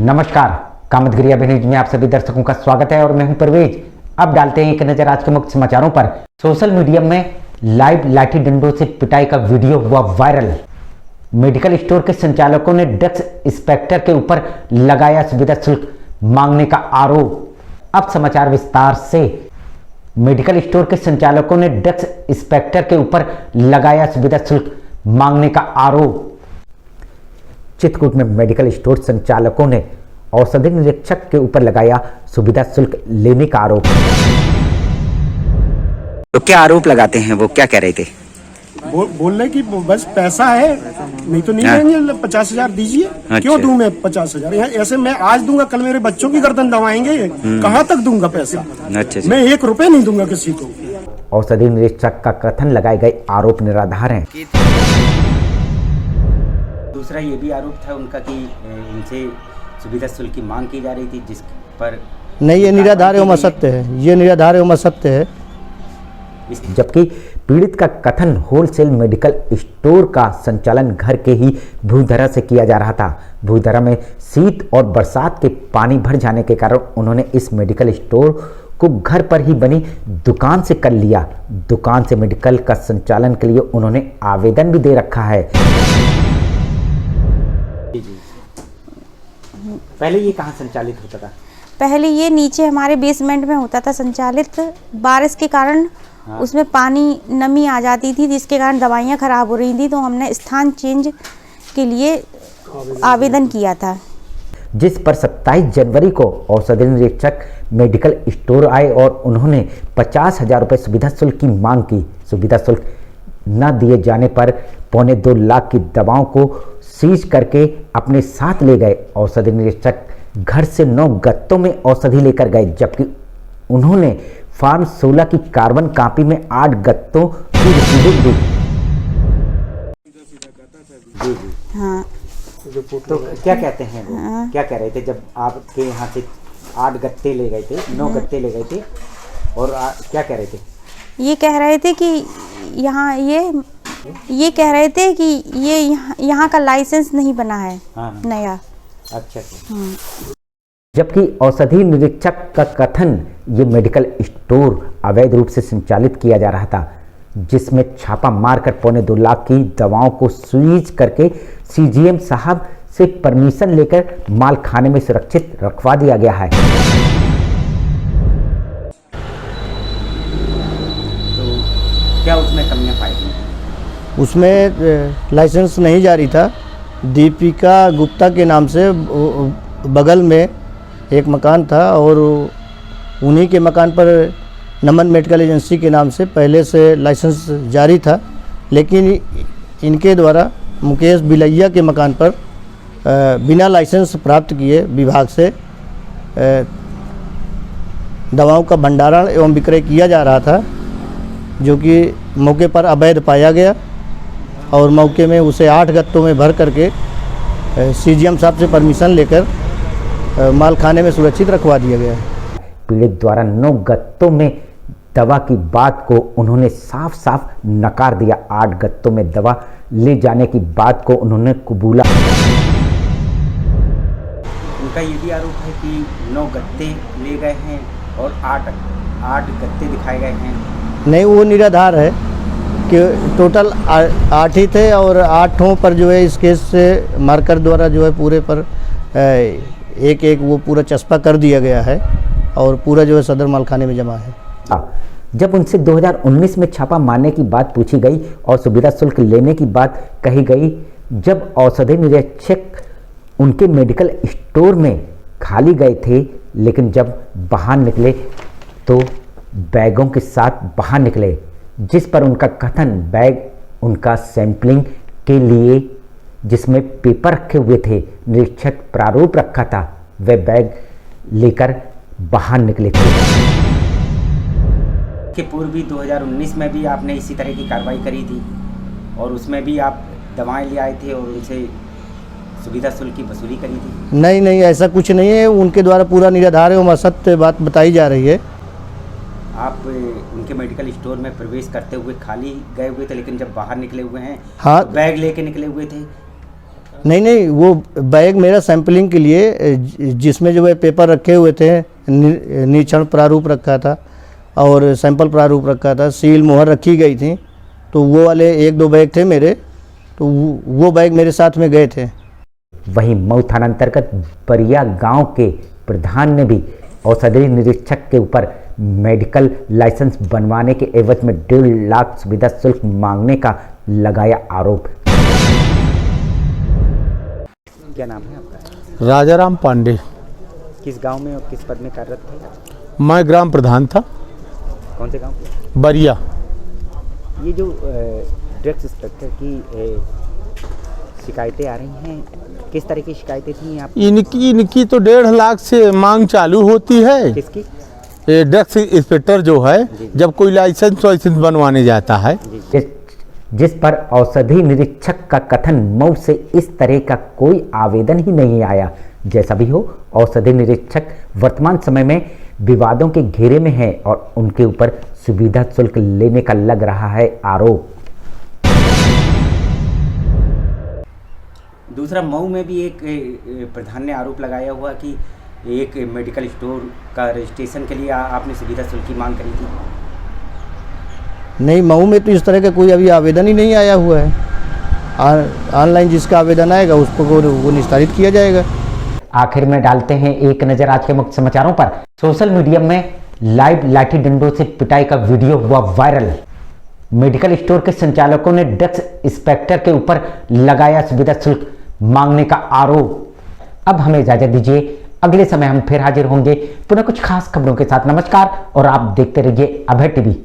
नमस्कार, कामतगिरी न्यूज में आप सभी दर्शकों का स्वागत है और मैं हूं परवेज। अब डालते हैं एक नजर आज के मुख्य समाचारों पर। सोशल मीडिया में लाइव लाठी डंडों से पिटाई का वीडियो हुआ वायरल। मेडिकल स्टोर के संचालकों ने ड्रग्स इंस्पेक्टर के ऊपर लगाया सुविधा शुल्क मांगने का आरोप। अब समाचार विस्तार से। मेडिकल स्टोर के संचालकों ने ड्रग्स इंस्पेक्टर के ऊपर लगाया सुविधा शुल्क मांगने का आरोप। चित्रकूट में मेडिकल स्टोर संचालकों ने औषधि निरीक्षक के ऊपर लगाया सुविधा शुल्क लेने का आरोप। तो क्या आरोप लगाते हैं, वो क्या कह रहे थे? बोल रहे कि बस पैसा है, नहीं तो नहीं देंगे, 50,000 दीजिए। अच्छा। क्यों दूं मैं 50,000? ऐसे मैं आज दूंगा, कल मेरे बच्चों की गर्दन दबाएंगे, कहाँ तक दूंगा पैसा? अच्छा। मैं 1 रुपए नहीं दूंगा किसी को। औषधि निरीक्षक का कथन लगाए गए आरोप निराधार हैं। दूसरा ये भी आरोप था उनका कि इनसे सुविधा शुल्क की मांग की जा रही थी, जिस पर नहीं, ये निराधार एवं असत्य है, ये निराधार एवं असत्य है। जबकि पीड़ित का कथन होलसेल मेडिकल स्टोर का संचालन घर के ही भूधरा से किया जा रहा था। भूधरा में शीत और बरसात के पानी भर जाने के कारण उन्होंने इस मेडिकल स्टोर को घर पर ही बनी दुकान से कर लिया। दुकान से मेडिकल का संचालन के लिए उन्होंने आवेदन भी दे रखा है। पहले ये कहाँ संचालित होता था? पहले ये नीचे हमारे बेसमेंट में होता था संचालित। बारिश के कारण उसमें पानी नमी आ जाती थी, जिसके कारण दवाइयाँ खराब हो रही थी, तो हमने स्थान चेंज के लिए आवेदन किया था, जिस पर 27 जनवरी को औषधि निरीक्षक मेडिकल स्टोर आए और उन्होंने 50,000 रुपये सुविधा शुल्क की मांग की। सुविधा शुल्क न दिए जाने पर 2.25 लाख की दवाओं को सीज करके अपने साथ ले गए। औषधि निरीक्षक घर से 9 गत्तों में औषधि लेकर गए, जबकि उन्होंने फार्म 16 की कार्बन कॉपी में 8 गत्तों की रसीदें दी। हाँ। तो क्या कहते हैं वो? क्या कह रहे थे जब आपके यहाँ से 8 गत्ते ले गए थे, 9 गत्ते ले गए थे, और क्या कह रहे थे? ये कह रहे थे कि ये कह रहे थे कि ये यहाँ का लाइसेंस नहीं बना है। हाँ। नया। अच्छा। जबकि औषधि निरीक्षक का कथन ये मेडिकल स्टोर अवैध रूप से संचालित किया जा रहा था, जिसमें छापा मारकर 2.25 लाख की दवाओं को सीज करके सीजीएम साहब से परमिशन लेकर माल खाने में सुरक्षित रखवा दिया गया है। तो क्या उसमें कमियां पाई गई? उसमें लाइसेंस नहीं जारी था। दीपिका गुप्ता के नाम से बगल में एक मकान था और उन्हीं के मकान पर नमन मेडिकल एजेंसी के नाम से पहले से लाइसेंस जारी था, लेकिन इनके द्वारा मुकेश बिलैया के मकान पर बिना लाइसेंस प्राप्त किए विभाग से दवाओं का भंडारण एवं विक्रय किया जा रहा था, जो कि मौके पर अवैध पाया गया और मौके में उसे 8 गत्तों में भर करके सीजीएम साहब से परमिशन लेकर माल खाने में सुरक्षित रखवा दिया गया है। पीड़ित द्वारा 9 गत्तों में दवा की बात को उन्होंने साफ साफ नकार दिया। 8 गत्तों में दवा ले जाने की बात को उन्होंने कबूला। उनका ये भी आरोप है कि 9 गत्ते ले गए हैं और 8 गत्ते दिखाए गए हैं। नहीं, वो निराधार है कि टोटल 8 ही थे और 8 पर जो है इस केस से मार्कर द्वारा जो है पूरे पर एक वो पूरा चस्पा कर दिया गया है और पूरा जो है सदर मालखाने में जमा है। जब उनसे 2019 में छापा मारने की बात पूछी गई और सुविधा शुल्क लेने की बात कही गई, जब औषधि निरीक्षक उनके मेडिकल स्टोर में खाली गए थे, लेकिन जब बाहर निकले तो बैगों के साथ बाहर निकले, जिस पर उनका कथन बैग उनका सैंपलिंग के लिए जिसमें पेपर रखे हुए थे, निरीक्षक प्रारूप रखा था, वे बैग लेकर बाहर निकले थे। के पूर्व भी 2019 में भी आपने इसी तरह की कार्रवाई करी थी और उसमें भी आप दवाएं ले आए थे और उनसे सुविधा शुल्क की वसूली करी थी। नहीं, ऐसा कुछ नहीं है। उनके द्वारा पूरा निराधार एवं असत्य बात बताई जा रही है। आप उनके मेडिकल स्टोर में प्रवेश करते हुए खाली गए हुए थे, लेकिन जब बाहर निकले हुए हैं हाँ, तो बैग लेके निकले हुए थे। नहीं, वो बैग मेरा सैंपलिंग के लिए जिसमें जो है पेपर रखे हुए थे, निरीक्षण प्रारूप रखा था और सैंपल प्रारूप रखा था, सील मोहर रखी गई थी, तो वो वाले 1-2 बैग थे मेरे, तो वो बैग मेरे साथ में गए थे। वहीं मऊ थाना अंतर्गत बरिया गांव के प्रधान ने भी औषधि निरीक्षक के ऊपर मेडिकल लाइसेंस बनवाने के एवज में 1.5 लाख सुविधा शुल्क मांगने का लगाया आरोप। क्या नाम है आपका? राजाराम पांडे। किस गांव में और किस पद में कार्यरत थे? मैं ग्राम प्रधान था, कौन से गांव के? बरिया। ये जो ड्रग्स इंस्पेक्टर की शिकायतें आ रही हैं, किस तरह की शिकायतें थी आप? इनकी तो 1.5 लाख से मांग चालू होती है। किसकी? ड्रग्स इंस्पेक्टर जो है, जब कोई लाइसेंस बनवाने जाता है। जिस पर औषधि निरीक्षक का कथन मऊ से इस तरह का कोई आवेदन ही नहीं आया। जैसा भी हो, औषधि निरीक्षक वर्तमान समय में विवादों के घेरे में है और उनके ऊपर सुविधा शुल्क लेने का लग रहा है आरोप। दूसरा, मऊ में भी एक प्रधान ने आरोप लगाया हुआ कि एक मेडिकल स्टोर का रजिस्ट्रेशन के लिए आपने सुविधा शुल्क की मांग करी थी। नहीं, मऊ में तो इस तरह का कोई अभी आवेदन ही नहीं आया हुआ है। ऑनलाइन जिसका आवेदन आएगा उसको वो निस्तारित किया जाएगा। आखिर में डालते हैं एक नजर आज के मुख्य समाचारों पर। सोशल मीडिया में लाइव लाठी डंडों से पिटाई का वीडियो हुआ वायरल। मेडिकल स्टोर के संचालकों ने ड्रग्स इंस्पेक्टर के ऊपर लगाया सुविधा शुल्क मांगने का आरोप। अब हमें इजाजत दीजिए, अगले समय हम फिर हाजिर होंगे पुनः कुछ खास खबरों के साथ। नमस्कार और आप देखते रहिए अभय टीवी।